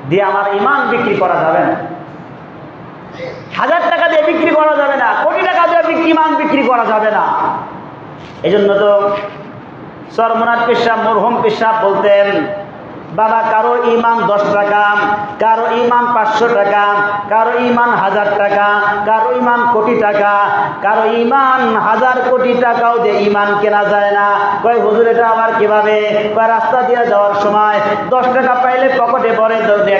দিয়ে আমার ইমান বিক্রি করা যাবে না। 1000 টাকা দিয়ে বিক্রি করা যাবে না, কোটি টাকা দিয়ে ইমান বিক্রি করা যাবে না। এই জন্য তো সরমনাথ পীর সাহেব, মরহুম পীর সাহেব বলতেন, বাবা কারো ইমান 10 টাকা, কারো ইমান 500 টাকা, কারো ইমান 1000 টাকা, কারো ইমান কোটি টাকা, কারো ইমান 1000 কোটি টাকাও দিয়ে ইমান কেনা যায় না। কয় হুজুর এটা আবার কিভাবে? কয় রাস্তা দিয়ে যাওয়ার সময় 10 টাকা পাইলে পকেটে ভরে,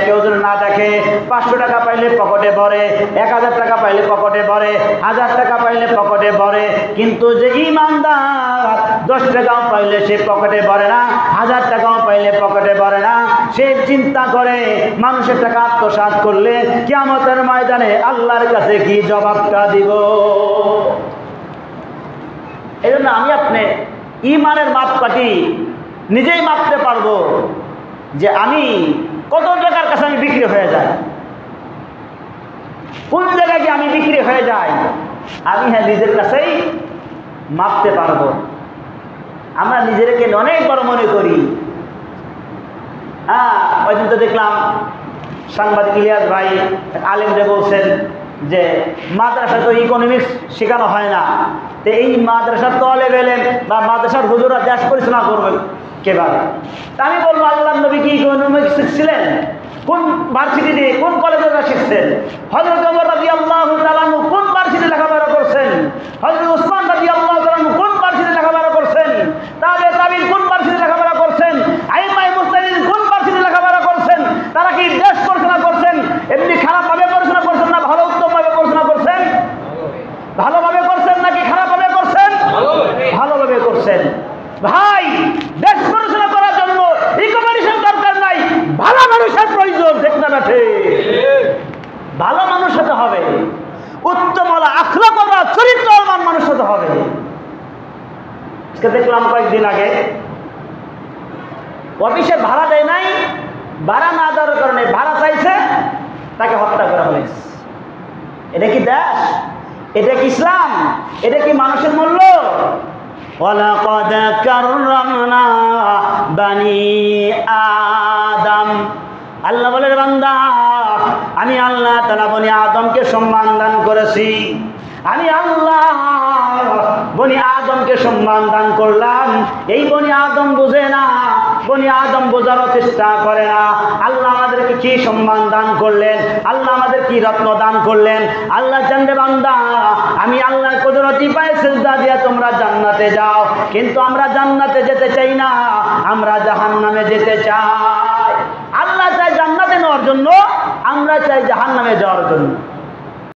কেউ যদি না দেখে, 500 টাকা পাইলে পকেটে ভরে, 1000 টাকা পাইলে পকেটে ভরে, 1000 টাকা পাইলে পকেটে ভরে, কিন্তু যে ইমানদার 10 টাকাও পাইলে সে পকেটে ভরে না, 1000 টাকাও পাইলে পকেটে ভরে না। সে চিন্তা করে মানুষের টাকা আত্মসাৎ করলে কিয়ামতের ময়দানে আল্লাহর কাছে কি জবাবটা দিব। এই জন্য আমি আপনি ইমানের মাপকাঠি নিজেই মাপতে পারবো যে আমি কত টাকার কাছে আমি বিক্রি হয়ে যাই, কোন জায়গায় গিয়ে আমি বিক্রি হয়ে যাই, আমি নিজের কাছেই মাপতে পারবো। আমরা নিজেদেরকে অনেক বড় মনে করি। ওই দিন তো দেখলাম সাংবাদিক ইলিয়াস ভাই আলেমরে বলছেন যে মাদ্রাসায় তো ইকোনমিক্স শেখানো হয় না, তো এই মাদ্রাসার তলেব এলেম বা মাদ্রাসার হুজুরা দেশ পরিচালনা করবে কিভাবে? তা আমি বলবো, আল্লাহর নবী কি ইকোনমিক্স শিখছিলেন? কোন ভার্সিটিতে, কোন কলেজে শিখছেন? হযরত ওমর রাদিয়াল্লাহু তাআলা আনহু কোন ভার্সিটিতে লেখাপড়া করছেন? হযরত ওসমান রাদিয়াল্লাহু তাআলা আনহু কোন ভার্সিটিতে লেখাপড়া করছেন? তাবিঈন কোন ভার্সিটিতে লেখাপড়া করছেন? আইম্মায়ে মুজতাহিদিন কোন ভার্সিটিতে লেখাপড়া করছেন? তারা কি দেশ পরিচালনা করছেন? এমনি খারাপভাবে পড়াশোনা করছেন না ভালো উত্তমভাবে পড়াশোনা করছেন? ভালোভাবে করছেন নাকি খারাপভাবে করছেন? ভালোভাবে করছেন। ভাই, দেশ পরিচালনা করার জন্য ইকোনমিক্সের দরকার নাই, ভালো মানুষের প্রয়োজন। ঠিক না ঠিক? ভালো মানুষ হতে হবে, উত্তম আখলাকওয়ালা চরিত্রবান মানুষ হতে হবে। আজকে দেখলাম কয়েকদিন আগে অফিসে ভাড়া দেয় নাই, ভাড়া না দেওয়ার কারণে ভাড়া চাইছে, তাকে হত্যা করা হয়েছে। এটা কি দেশ? এটা কি ইসলাম? এটা কি মানুষের মূল্য? ওয়ালাকাদ কাররামনা বানি আদম। আল্লাহ বলেন, বান্দা আমি আল্লাহ তাআলা বনি আদমকে সম্মান দান করেছি। আমি আল্লাহ বনি আদমকে সম্মান দান করলাম। এই বনি আদম বুঝে না, বনি আদম বোঝারও চেষ্টা করে না। আল্লাহ আমাদেরকে কি সম্মান দান করলেন, আল্লাহ আমাদের কি রত্ন দান করলেন। আল্লাহ জানলে বান্দা আমি আল্লাহর কুদরতি পায়ে সিজদা দিয়ে তোমরা জান্নাতে যাও, কিন্তু আমরা জান্নাতে যেতে চাই না, আমরা জাহান্নামে যেতে চাই। আল্লাহ চাই জান্নাতে নেওয়ার জন্য, আমরা চাই জাহান্নামে যাওয়ার জন্য।